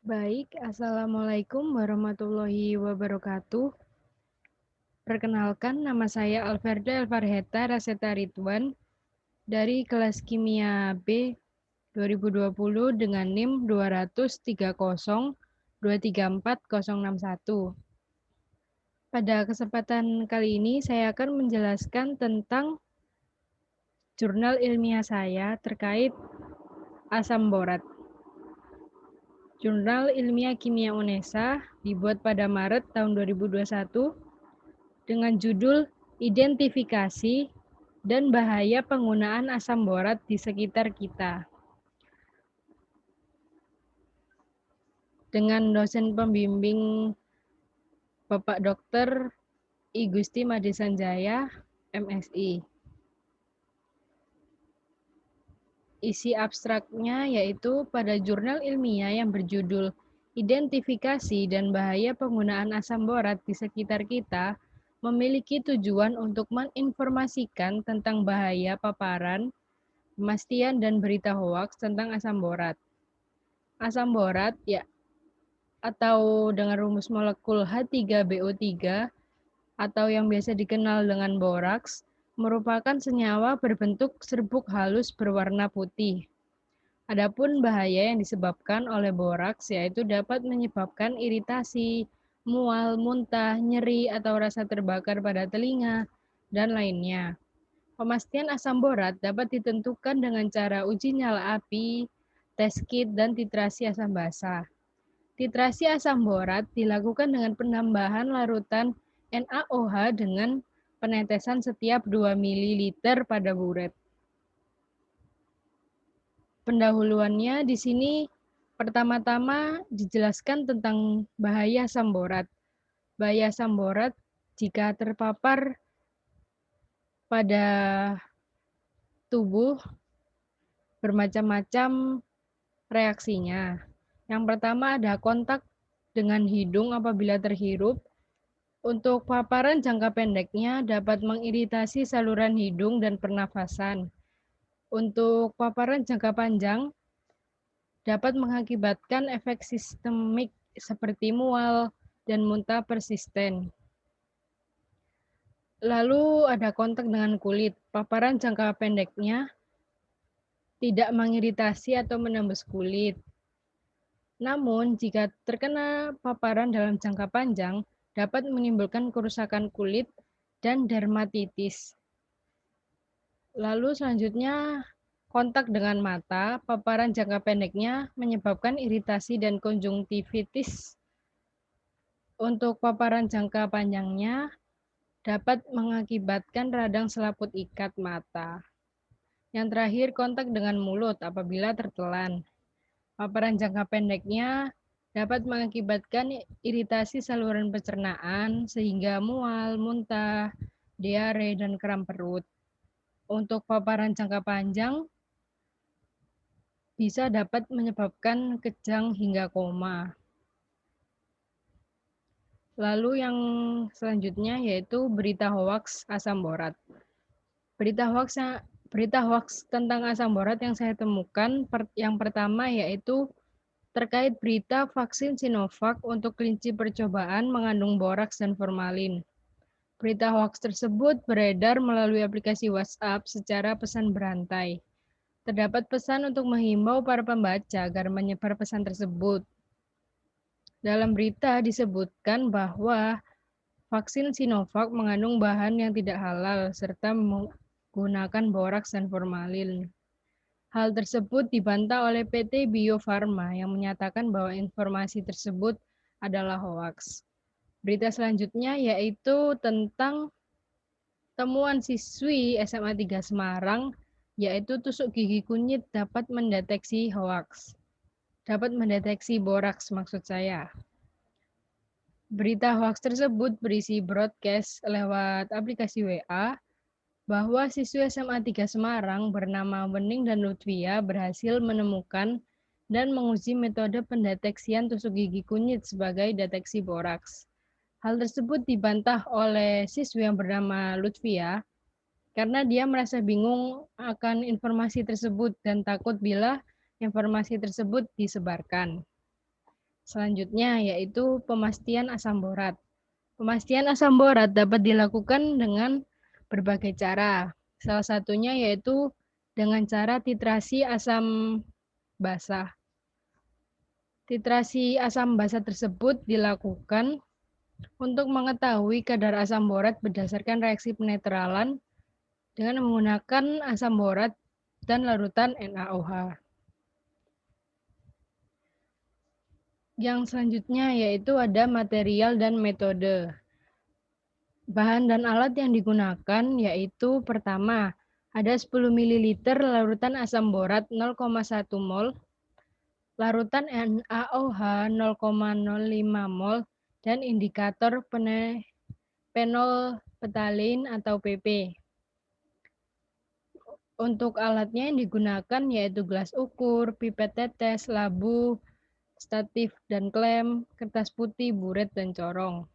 Baik, Assalamualaikum warahmatullahi wabarakatuh. Perkenalkan, nama saya Alverda Elvarheta Raseta Ridwan dari kelas Kimia B 2020 dengan NIM 230234061. Pada kesempatan kali ini saya akan menjelaskan tentang jurnal ilmiah saya terkait asam borat. Jurnal Ilmiah Kimia UNESA dibuat pada Maret tahun 2021 dengan judul Identifikasi dan Bahaya Penggunaan Asam Borat di Sekitar Kita. Dengan dosen pembimbing Bapak Dr. I Gusti Made Sanjaya, MSI. Isi abstraknya yaitu pada jurnal ilmiah yang berjudul Identifikasi dan Bahaya Penggunaan Asam Borat di Sekitar Kita memiliki tujuan untuk menginformasikan tentang bahaya paparan, pemastian dan berita hoaks tentang asam borat. Asam borat ya atau dengan rumus molekul H3BO3 atau yang biasa dikenal dengan boraks merupakan senyawa berbentuk serbuk halus berwarna putih. Adapun bahaya yang disebabkan oleh boraks yaitu dapat menyebabkan iritasi, mual, muntah, nyeri atau rasa terbakar pada telinga dan lainnya. Pemastian asam borat dapat ditentukan dengan cara uji nyala api, tes kit, dan titrasi asam basa. Titrasi asam borat dilakukan dengan penambahan larutan NaOH dengan penetesan setiap 2 ml pada buret. Pendahuluannya di sini pertama-tama dijelaskan tentang bahaya asam borat. Bahaya asam borat jika terpapar pada tubuh bermacam-macam reaksinya. Yang pertama ada kontak dengan hidung apabila terhirup. Untuk paparan jangka pendeknya dapat mengiritasi saluran hidung dan pernafasan. Untuk paparan jangka panjang dapat mengakibatkan efek sistemik seperti mual dan muntah persisten. Lalu ada kontak dengan kulit. Paparan jangka pendeknya tidak mengiritasi atau menembus kulit. Namun, jika terkena paparan dalam jangka panjang, dapat menimbulkan kerusakan kulit dan dermatitis. Lalu selanjutnya, kontak dengan mata, paparan jangka pendeknya menyebabkan iritasi dan konjungtivitis. Untuk paparan jangka panjangnya, dapat mengakibatkan radang selaput ikat mata. Yang terakhir, kontak dengan mulut apabila tertelan. Paparan jangka pendeknya dapat mengakibatkan iritasi saluran pencernaan sehingga mual, muntah, diare, dan kram perut. Untuk paparan jangka panjang bisa dapat menyebabkan kejang hingga koma. Lalu yang selanjutnya yaitu berita hoaks asam borat. Berita hoaks tentang asam borat yang saya temukan yang pertama yaitu terkait berita vaksin Sinovac untuk kelinci percobaan mengandung boraks dan formalin. Berita hoaks tersebut beredar melalui aplikasi WhatsApp secara pesan berantai. Terdapat pesan untuk menghimbau para pembaca agar menyebar pesan tersebut. Dalam berita disebutkan bahwa vaksin Sinovac mengandung bahan yang tidak halal serta menggunakan boraks dan formalin. Hal tersebut dibantah oleh PT Bio Farma yang menyatakan bahwa informasi tersebut adalah hoaks. Berita selanjutnya yaitu tentang temuan siswi SMA 3 Semarang, yaitu tusuk gigi kunyit dapat mendeteksi boraks maksud saya. Berita hoaks tersebut berisi broadcast lewat aplikasi WA bahwa siswi SMA 3 Semarang bernama Wening dan Lutfia berhasil menemukan dan menguji metode pendeteksian tusuk gigi kunyit sebagai deteksi boraks. Hal tersebut dibantah oleh siswi yang bernama Lutfia karena dia merasa bingung akan informasi tersebut dan takut bila informasi tersebut disebarkan. Selanjutnya yaitu pemastian asam borat. Pemastian asam borat dapat dilakukan dengan berbagai cara. Salah satunya yaitu dengan cara titrasi asam basah. Titrasi asam basah tersebut dilakukan untuk mengetahui kadar asam borat berdasarkan reaksi penetralan dengan menggunakan asam borat dan larutan NaOH. Yang selanjutnya yaitu ada material dan metode. Bahan dan alat yang digunakan yaitu pertama, ada 10 ml larutan asam borat 0,1 mol, larutan NaOH 0,05 mol, dan indikator penolphthalate atau PP. Untuk alatnya yang digunakan yaitu gelas ukur, pipet tetes, labu, statif dan klem, kertas putih, buret, dan corong.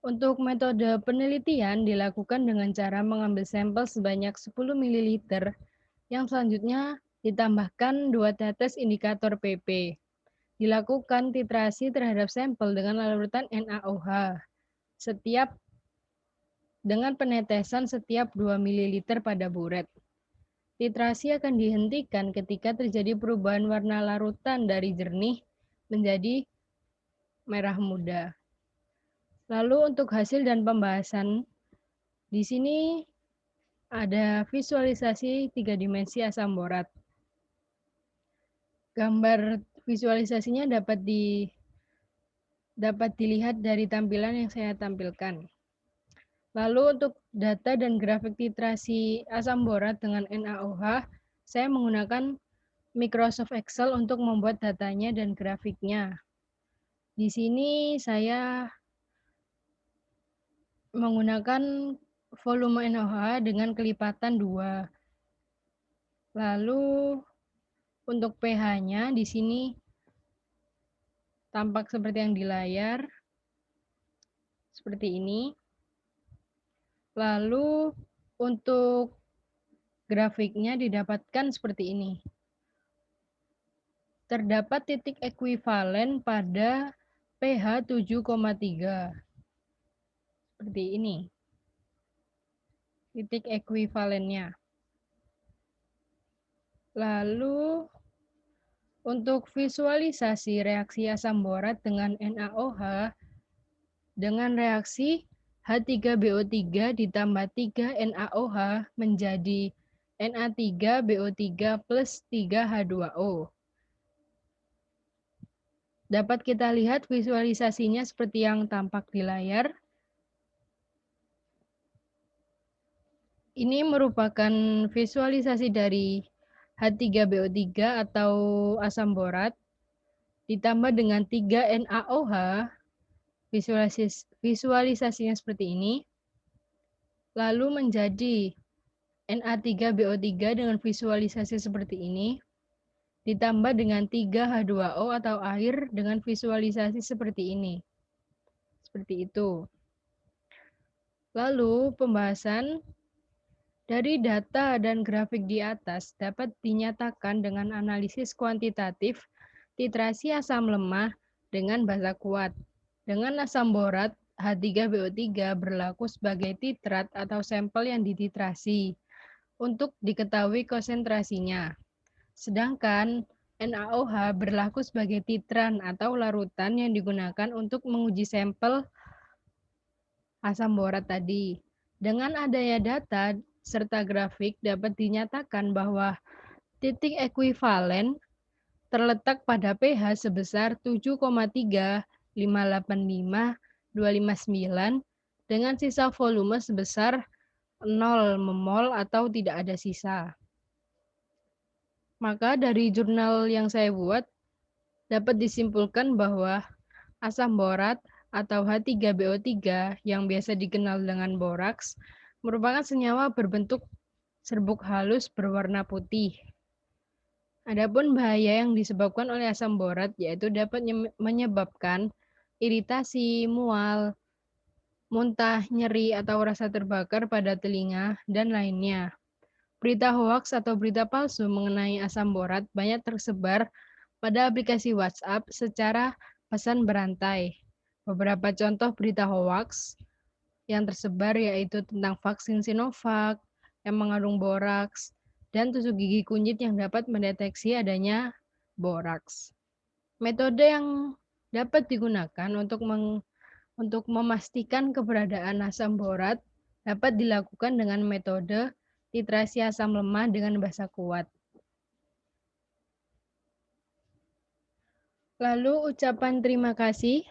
Untuk metode penelitian dilakukan dengan cara mengambil sampel sebanyak 10 ml yang selanjutnya ditambahkan 2 tetes indikator PP. Dilakukan titrasi terhadap sampel dengan larutan NaOH setiap dengan penetesan setiap 2 ml pada buret. Titrasi akan dihentikan ketika terjadi perubahan warna larutan dari jernih menjadi merah muda. Lalu untuk hasil dan pembahasan, di sini ada visualisasi 3 dimensi asam borat. Gambar visualisasinya dapat dilihat dari tampilan yang saya tampilkan. Lalu untuk data dan grafik titrasi asam borat dengan NaOH, saya menggunakan Microsoft Excel untuk membuat datanya dan grafiknya. Di sini saya menggunakan volume NaOH dengan kelipatan 2. Lalu untuk pH-nya di sini tampak seperti yang di layar. Seperti ini. Lalu untuk grafiknya didapatkan seperti ini. Terdapat titik ekuivalen pada pH 7,3. Seperti ini. Titik ekuivalennya. Lalu untuk visualisasi reaksi asam borat dengan NaOH dengan reaksi H3BO3 ditambah 3 NaOH menjadi Na3BO3 plus 3H2O. Dapat kita lihat visualisasinya seperti yang tampak di layar. Ini merupakan visualisasi dari H3BO3 atau asam borat ditambah dengan 3 NaOH. Visualisasinya seperti ini. Lalu menjadi Na3BO3 dengan visualisasi seperti ini. Ditambah dengan 3H2O atau air dengan visualisasi seperti ini. Seperti itu. Lalu pembahasan dari data dan grafik di atas dapat dinyatakan dengan analisis kuantitatif titrasi asam lemah dengan basa kuat. Dengan asam borat, H3BO3 berlaku sebagai titrat atau sampel yang dititrasi untuk diketahui konsentrasinya. Sedangkan NaOH berlaku sebagai titran atau larutan yang digunakan untuk menguji sampel asam borat tadi. Dengan adanya data serta grafik dapat dinyatakan bahwa titik ekuivalen terletak pada pH sebesar 7,3585259 dengan sisa volume sebesar 0 mol atau tidak ada sisa. Maka dari jurnal yang saya buat dapat disimpulkan bahwa asam borat atau H3BO3 yang biasa dikenal dengan boraks merupakan senyawa berbentuk serbuk halus berwarna putih. Adapun bahaya yang disebabkan oleh asam borat yaitu dapat menyebabkan iritasi, mual, muntah, nyeri atau rasa terbakar pada telinga, dan lainnya. Berita hoaks atau berita palsu mengenai asam borat banyak tersebar pada aplikasi WhatsApp secara pesan berantai. Beberapa contoh berita hoaks yang tersebar yaitu tentang vaksin Sinovac yang mengandung boraks dan tusuk gigi kunyit yang dapat mendeteksi adanya boraks. Metode yang dapat digunakan untuk memastikan keberadaan asam borat dapat dilakukan dengan metode titrasi asam lemah dengan basa kuat. Lalu ucapan terima kasih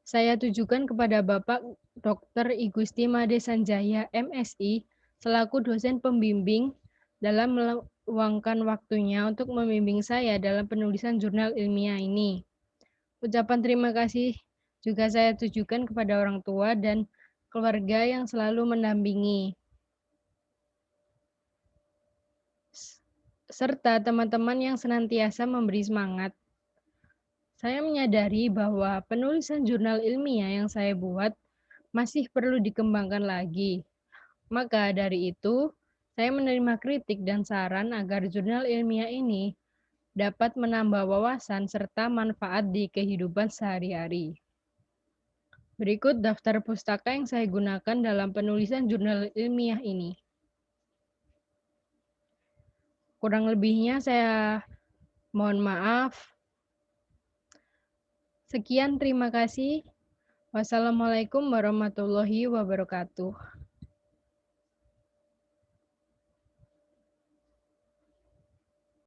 saya tujukan kepada Bapak Dr. Igusti Made Sanjaya, MSI, selaku dosen pembimbing dalam meluangkan waktunya untuk membimbing saya dalam penulisan jurnal ilmiah ini. Ucapan terima kasih juga saya tujukan kepada orang tua dan keluarga yang selalu mendampingi, serta teman-teman yang senantiasa memberi semangat. Saya menyadari bahwa penulisan jurnal ilmiah yang saya buat masih perlu dikembangkan lagi. Maka dari itu, saya menerima kritik dan saran agar jurnal ilmiah ini dapat menambah wawasan serta manfaat di kehidupan sehari-hari. Berikut daftar pustaka yang saya gunakan dalam penulisan jurnal ilmiah ini. Kurang lebihnya saya mohon maaf. Sekian, terima kasih. Wassalamualaikum warahmatullahi wabarakatuh.